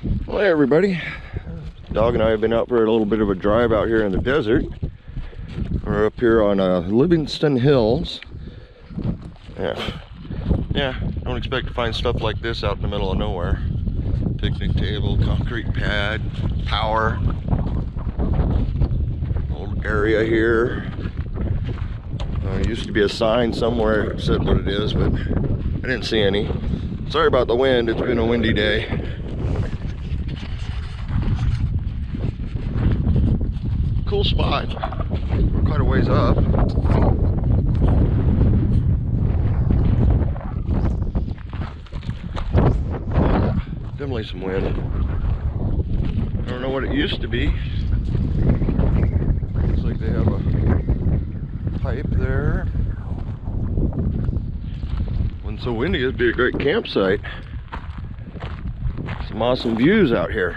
Well, hey everybody, Dog and I have been out for a little bit of a drive out here in the desert. We're up here on Livingston Hills. Yeah, don't expect to find stuff like this out in the middle of nowhere. Picnic table, concrete pad, power, old area here. There used to be a sign somewhere that said what it is, but I didn't see any. Sorry about the wind, it's been a windy day. Cool spot. We're quite a ways up. Yeah, definitely some wind. I don't know what it used to be. Looks like they have a pipe there. When it's so windy, it'd be a great campsite. Some awesome views out here.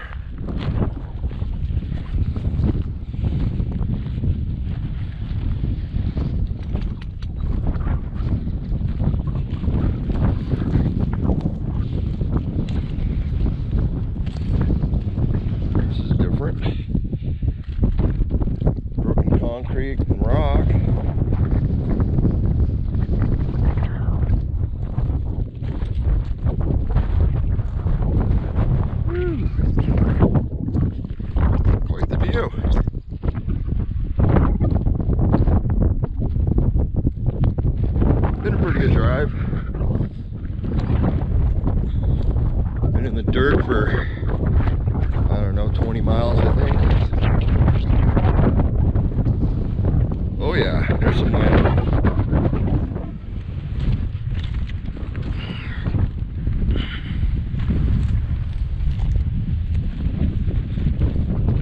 This is different. Broken concrete and rock. Quite the view. Been a pretty good drive. Been in the dirt for, I don't know, 20 miles I think. Oh yeah, there's some wind.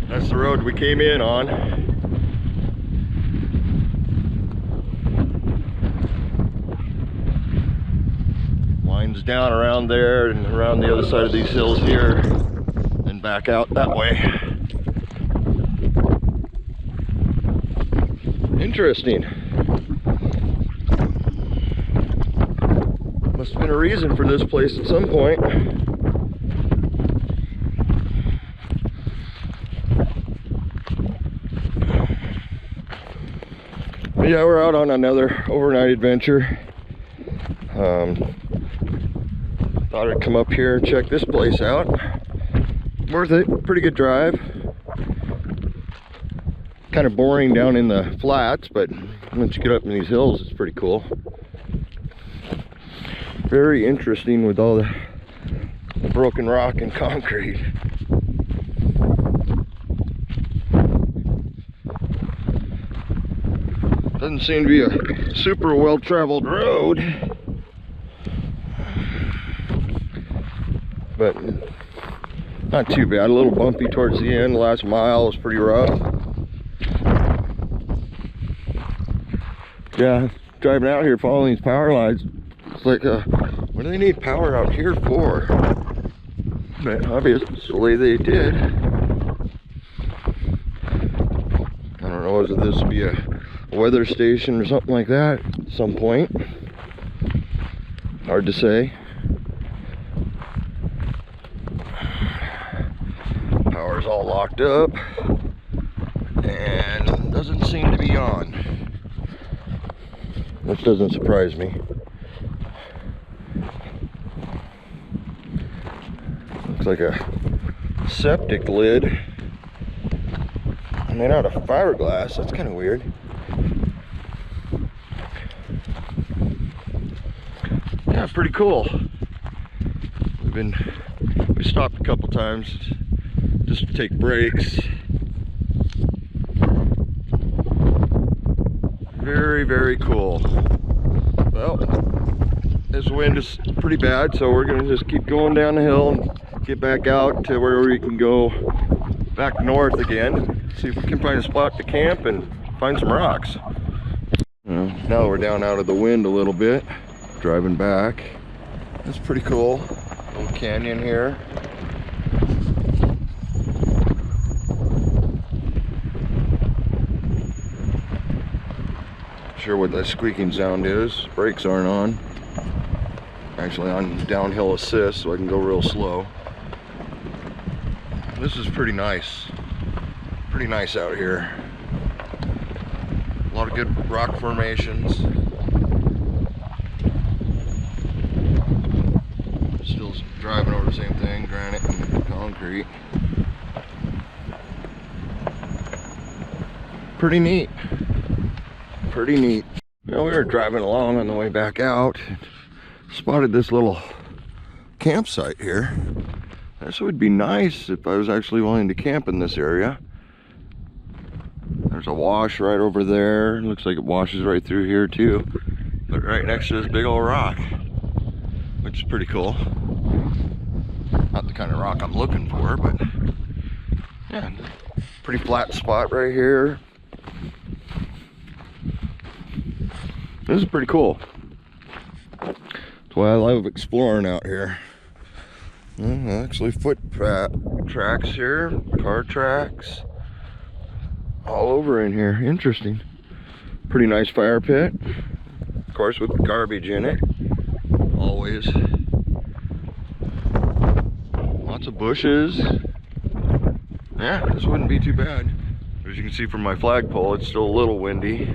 That's the road we came in on. Winds down around there and around the other side of these hills here and back out that way. Interesting. Must have been a reason for this place at some point. But yeah, we're out on another overnight adventure. Thought I'd come up here and check this place out. Worth it, pretty good drive. Kind of boring down in the flats, but once you get up in these hills, it's pretty cool. Very interesting with all the broken rock and concrete. Doesn't seem to be a super well-traveled road, but not too bad. A little bumpy towards the end. The last mile was pretty rough. Yeah, driving out here following these power lines, it's like, what do they need power out here for? But obviously they did. I don't know whether this would be a weather station or something like that at some point. Hard to say. Power's all locked up and doesn't seem to be on. Which doesn't surprise me. Looks like a septic lid made out of fiberglass. That's kind of weird. Yeah, pretty cool. We stopped a couple times just to take breaks. Very, very cool. Well, this wind is pretty bad, so we're gonna just keep going down the hill and get back out to where we can go back north again. See if we can find a spot to camp and find some rocks. Now we're down out of the wind a little bit, driving back. That's pretty cool. Little canyon here. Sure what that squeaking sound is. Brakes aren't on. Actually on downhill assist, so I can go real slow. This is pretty nice. Pretty nice out here. A lot of good rock formations. Still driving over the same thing, granite and concrete. Pretty neat. Pretty neat. You know, we were driving along on the way back out and spotted this little campsite here. This would be nice if I was actually willing to camp in this area. There's a wash right over there. Looks like it washes right through here too. But right next to this big old rock, which is pretty cool. Not the kind of rock I'm looking for, but yeah, pretty flat spot right here. This is pretty cool. That's why I love exploring out here. Actually, foot tracks here, car tracks, all over in here. Interesting. Pretty nice fire pit, of course, with garbage in it. Always. Lots of bushes. Yeah, this wouldn't be too bad. As you can see from my flagpole, it's still a little windy.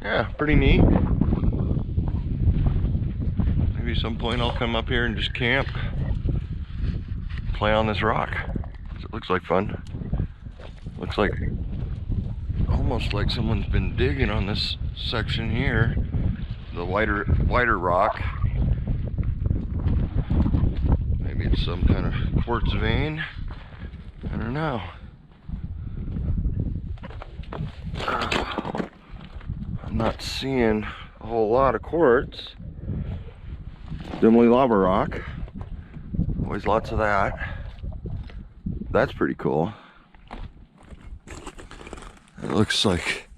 Yeah, pretty neat. Maybe some point I'll come up here and just camp, play on this rock. It looks like fun. Looks like almost like someone's been digging on this section here. The wider rock. Maybe it's some kind of quartz vein. I don't know. I'm not seeing a whole lot of quartz. Dimly lava rock. Always lots of that. That's pretty cool. It looks like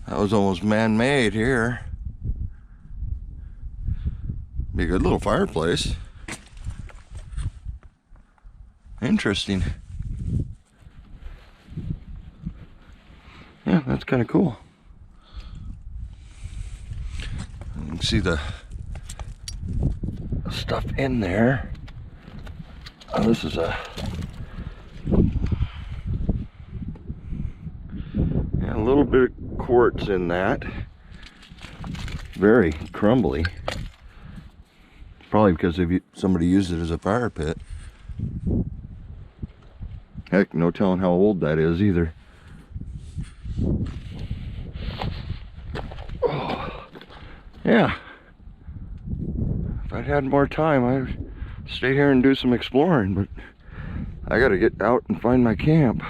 that was almost man-made here. Be a good little fireplace. Interesting. Yeah, that's kind of cool. You can see the stuff in there. Oh, this is a little bit of quartz in that. Very crumbly. Probably because somebody used it as a fire pit. Heck, no telling how old that is either. Oh, yeah. If I'd had more time, I'd stay here and do some exploring, but I gotta get out and find my camp.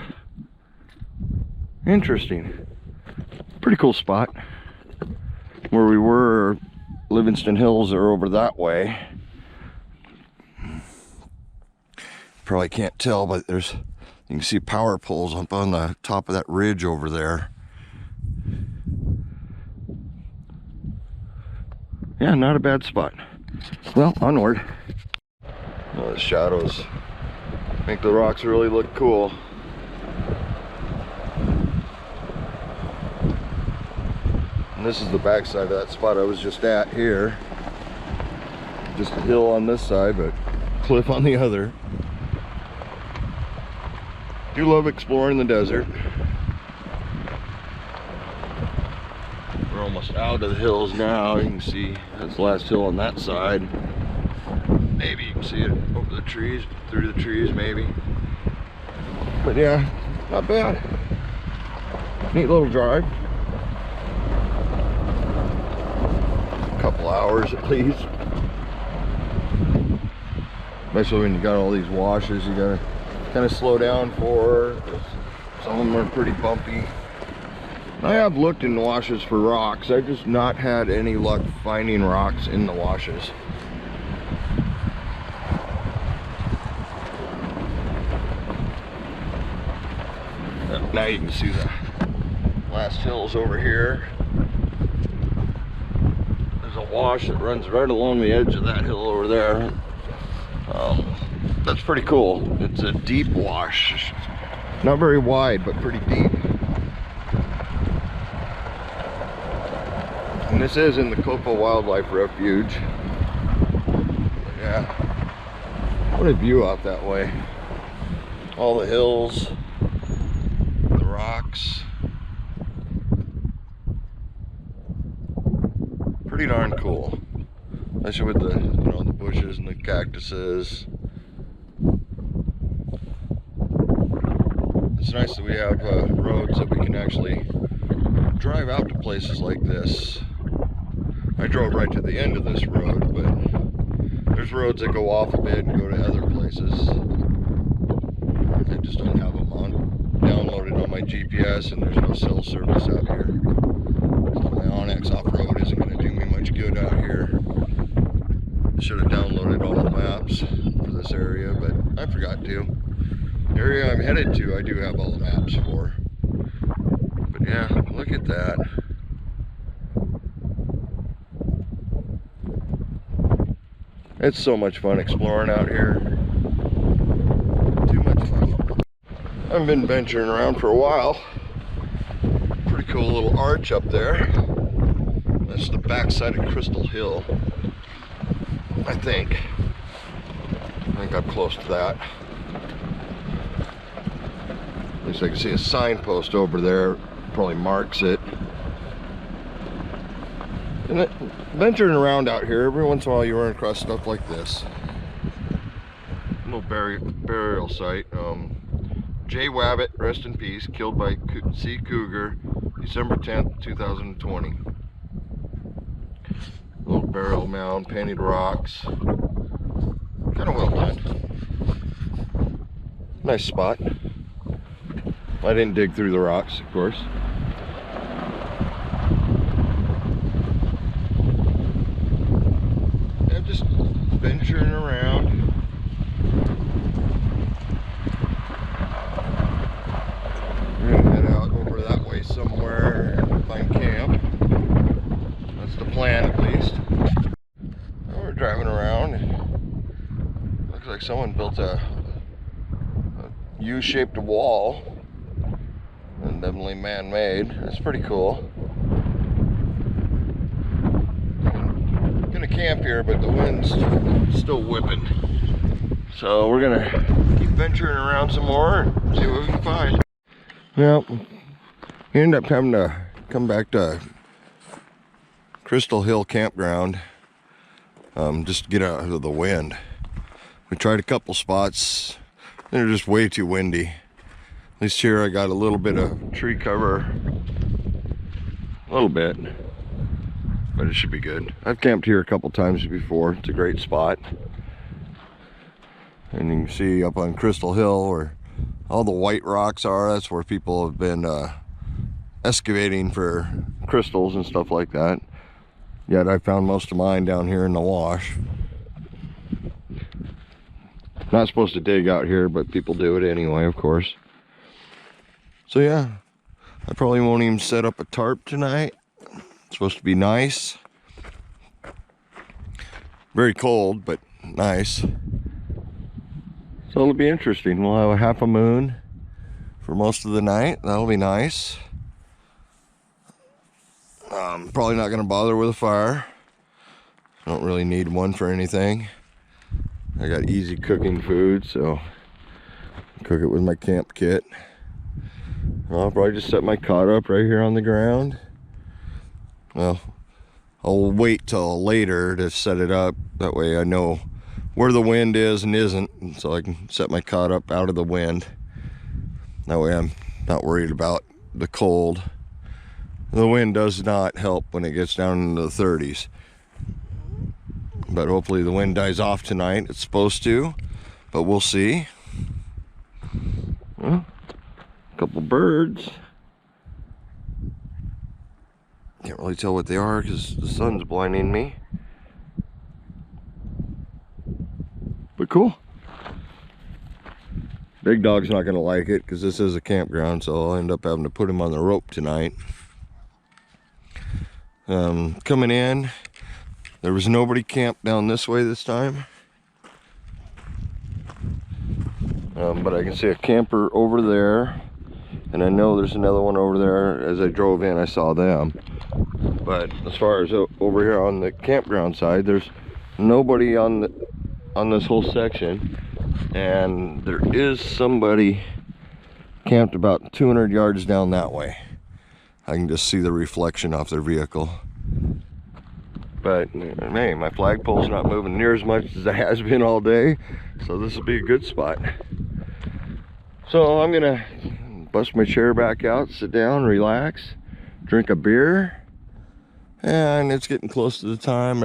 Interesting. Pretty cool spot. Where we were, Livingston Hills are over that way. Probably can't tell, but you can see power poles up on the top of that ridge over there. Yeah, not a bad spot. Well, onward. Oh, the shadows make the rocks really look cool. And this is the back side of that spot I was just at here. Just a hill on this side, but cliff on the other. Do love exploring the desert. We're almost out of the hills now. You can see that's the last hill on that side. Maybe you can see it over the trees, through the trees maybe. But yeah, not bad. Neat little drive. A couple hours at least. Especially when you got all these washes, you gotta kind of slow down for. Some of them are pretty bumpy. I have looked in washes for rocks. I've just not had any luck finding rocks in the washes. Now you can see the last hills over here. There's a wash that runs right along the edge of that hill over there. That's pretty cool. It's a deep wash. Not very wide, but pretty deep. And this is in the Copa Wildlife Refuge. Yeah. What a view out that way. All the hills, the rocks. Pretty darn cool. Especially with the, you know, the bushes and the cactuses. It's nice that we have roads that we can actually drive out to places like this. I drove right to the end of this road, but there's roads that go off a bit and go to other places. I just don't have them downloaded on my GPS, and there's no cell service out here. So my Onyx off-road isn't going to do me much good out here. I should have downloaded all the maps for this area, but I forgot to. The area I'm headed to, I do have all the maps for. But yeah, look at that. It's so much fun exploring out here. Too much fun. I've been venturing around for a while. Pretty cool little arch up there. That's the backside of Crystal Hill, I think. I'm close to that. At least I can see a signpost over there. Probably marks it. And venturing around out here, every once in a while you run across stuff like this. A little burial site. Jay Wabbit, rest in peace, killed by sea cougar, December 10th, 2020. Little burial mound, painted rocks. Kind of well done. Nice spot. I didn't dig through the rocks, of course. I'm just venturing around. We're gonna head out over that way somewhere and find camp. That's the plan, at least. Now we're driving around. Looks like someone built a U-shaped wall. And definitely man-made. That's pretty cool. I'm gonna camp here, but the wind's still whipping. So we're gonna keep venturing around some more and see what we can find. Well, we ended up having to come back to Crystal Hill Campground just to get out of the wind. We tried a couple spots. They're just way too windy. At least here I got a little bit of tree cover, a little bit, but it should be good. I've camped here a couple times before. It's a great spot. And you can see up on Crystal Hill where all the white rocks are, that's where people have been excavating for crystals and stuff like that. Yet I found most of mine down here in the wash. Not supposed to dig out here, but people do it anyway, of course. So yeah, I probably won't even set up a tarp tonight. It's supposed to be nice. Very cold, but nice. So it'll be interesting. We'll have a half a moon for most of the night. That'll be nice. Probably not going to bother with a fire. I don't really need one for anything. I got easy cooking food, so I'll cook it with my camp kit. I'll probably just set my cot up right here on the ground. Well, I'll wait till later to set it up. That way I know where the wind is and isn't, so I can set my cot up out of the wind. That way I'm not worried about the cold. The wind does not help when it gets down into the 30s. But hopefully the wind dies off tonight. It's supposed to, but we'll see. Well, a couple birds. Can't really tell what they are because the sun's blinding me. But cool. Big dog's not going to like it because this is a campground, so I'll end up having to put him on the rope tonight. Coming in, there was nobody camped down this way this time. But I can see a camper over there, and I know there's another one over there. As I drove in, I saw them. But as far as over here on the campground side, there's nobody on on this whole section, and there is somebody camped about 200 yards down that way. I can just see the reflection off their vehicle. But hey, my flagpole's not moving near as much as it has been all day, so this will be a good spot. So I'm gonna bust my chair back out, sit down, relax, drink a beer, and it's getting close to the time.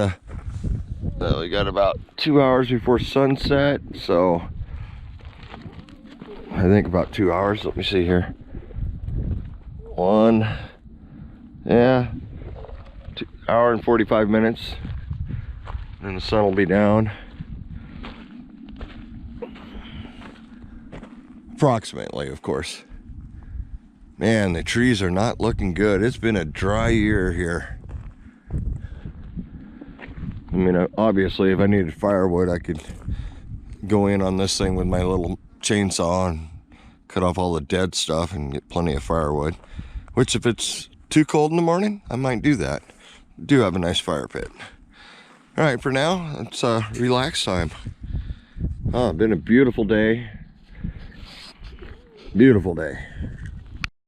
We got about 2 hours before sunset, so I think about 2 hours. Let me see here. Yeah, 2 hour and 45 minutes, and the sun will be down. Approximately, of course. Man, the trees are not looking good. It's been a dry year here. I mean, obviously, if I needed firewood, I could go in on this thing with my little chainsaw and cut off all the dead stuff and get plenty of firewood. Which, if it's too cold in the morning, I might do that. Do have a nice fire pit. All right, for now, it's relax time. Oh, been a beautiful day. Beautiful day.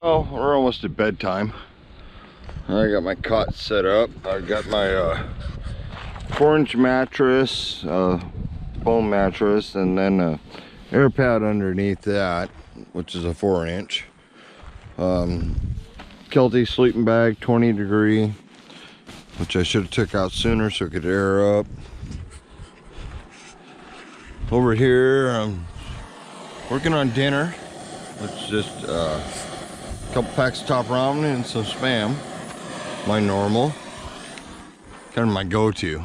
Oh, we're almost at bedtime. I got my cot set up. I got my 4-inch mattress, foam mattress, and then a air pad underneath that, which is a 4-inch. Kelty sleeping bag, 20 degree, which I should have took out sooner so it could air up. Over here, I'm working on dinner, which is just a couple packs of top ramen and some Spam. My normal, kind of my go-to.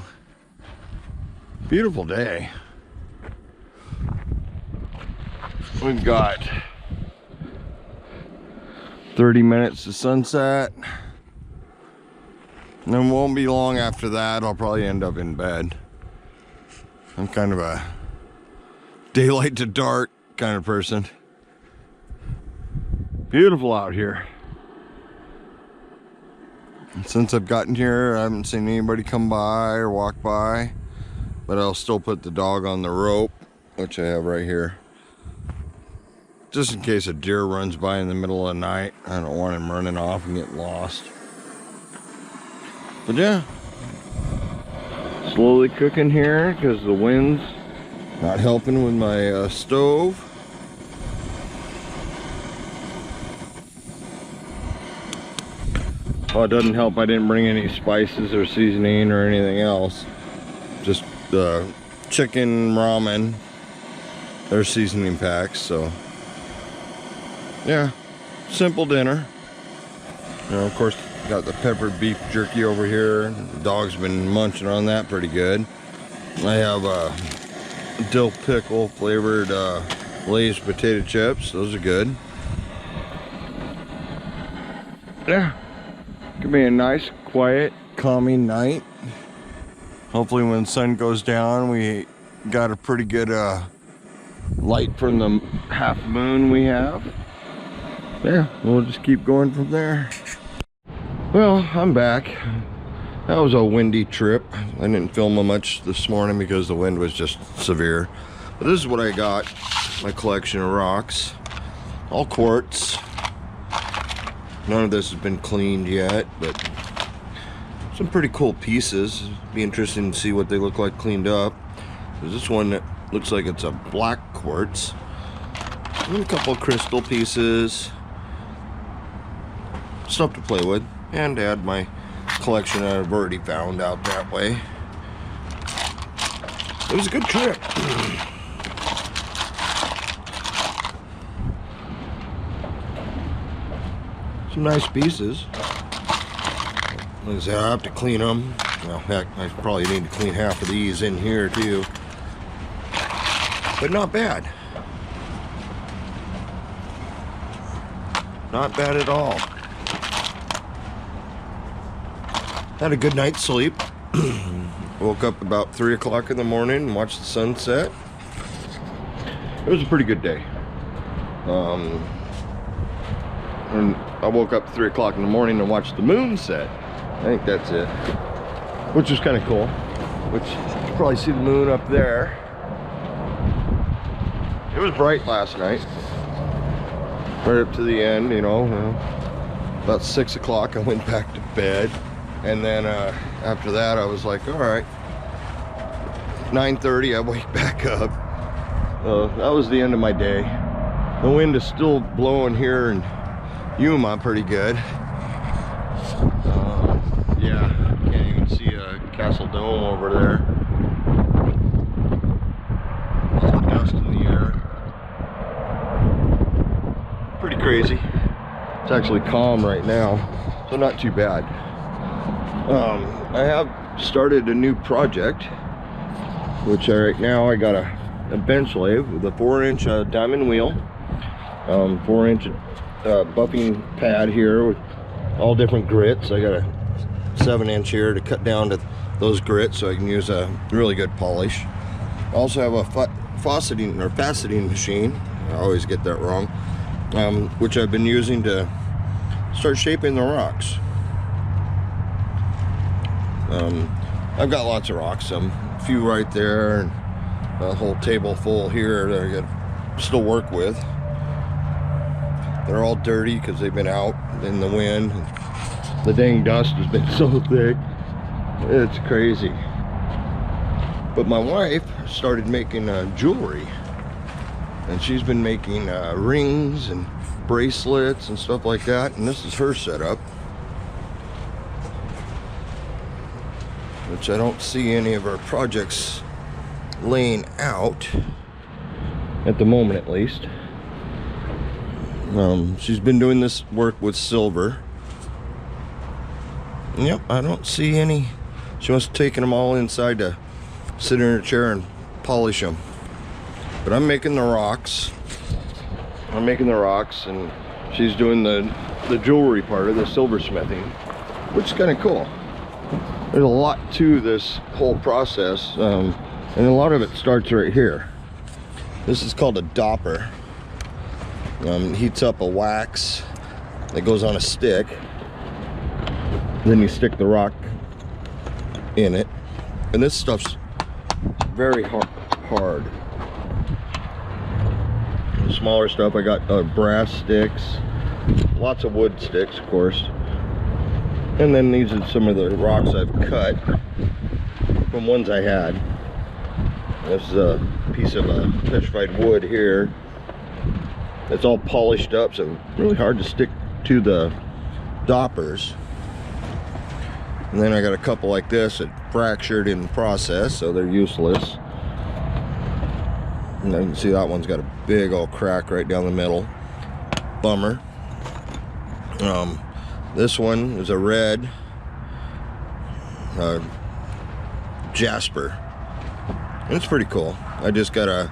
Beautiful day. We've got 30 minutes to sunset, and then won't be long after that. I'll probably end up in bed. I'm kind of a daylight to dark kind of person. Beautiful out here. And since I've gotten here, I haven't seen anybody come by or walk by, but I'll still put the dog on the rope, which I have right here, just in case a deer runs by in the middle of the night. I don't want him running off and getting lost. But yeah, slowly cooking here because the wind's not helping with my stove. Oh, it doesn't help I didn't bring any spices or seasoning or anything else. Just chicken, ramen, they're seasoning packs, so yeah, simple dinner. You know, of course, got the peppered beef jerky over here. The dog's been munching on that pretty good. I have dill pickle flavored Lay's potato chips. Those are good. Yeah, could be a nice, quiet, calming night. Hopefully when the sun goes down, we got a pretty good light from the half moon we have. Yeah, we'll just keep going from there. Well, I'm back. That was a windy trip. I didn't film much this morning because the wind was just severe. But this is what I got. My collection of rocks. All quartz. None of this has been cleaned yet, but some pretty cool pieces. Be interesting to see what they look like cleaned up. There's this one that looks like it's a black quartz. And a couple of crystal pieces. Stuff to play with. And add my collection I've already found out that way. It was a good trip. Some nice pieces. Like I said, I have to clean them. Well, heck, I probably need to clean half of these in here too. But not bad. Not bad at all. Had a good night's sleep. Woke up about 3 o'clock in the morning and watched the sunset. It was a pretty good day. And I woke up at 3 o'clock in the morning and watched the moon set. I think that's it. Which was kind of cool. Which you can probably see the moon up there. It was bright last night, right up to the end, you know. About 6 o'clock I went back to bed, and then after that I was like, all right, 9:30 I wake back up. That was the end of my day. The wind is still blowing here in Yuma pretty good. Yeah, can't even see Castle Dome over there. All the dust in the air. Pretty crazy. It's actually calm right now, so not too bad. I have started a new project, which right now I got a bench lathe with a 4-inch diamond wheel, 4-inch buffing pad here with all different grits. I got a 7-inch here to cut down to those grits so I can use a really good polish. I also have a faceting machine. I always get that wrong. Which I've been using to start shaping the rocks. I've got lots of rocks, a few right there, and a whole table full here that I got to still work with. They're all dirty because they've been out in the wind. The dang dust has been so thick, it's crazy. But my wife started making jewelry, and she's been making rings and bracelets and stuff like that, and this is her setup, which I don't see any of our projects laying out at the moment, at least. She's been doing this work with silver. Yep, I don't see any. She must have taken them all inside to sit in her chair and polish them. But I'm making the rocks. And she's doing the jewelry part of the silversmithing, which is kind of cool. There's a lot to this whole process, and a lot of it starts right here. This is called a dopper. Heats up a wax that goes on a stick. Then you stick the rock in it, and this stuff's very hard. The smaller stuff, I got brass sticks, lots of wood sticks, of course. And then these are some of the rocks I've cut from ones I had. This is a piece of petrified wood here. It's all polished up, so really hard to stick to the doppers. And then I got a couple like this that fractured in the process, so they're useless. And you can see that one's got a big old crack right down the middle. Bummer. This one is a red jasper. And it's pretty cool. I just gotta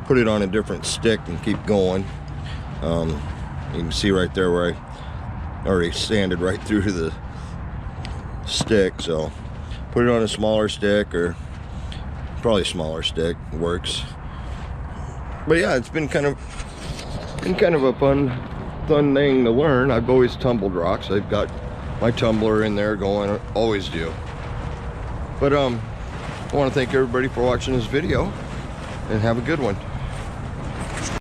put it on a different stick and keep going. You can see right there where I already sanded right through to the stick, so put it on a smaller stick, or probably a smaller stick works. But yeah, it's been kind of a fun thing to learn. I've always tumbled rocks. I've got my tumbler in there going, I always do. But I want to thank everybody for watching this video, and have a good one.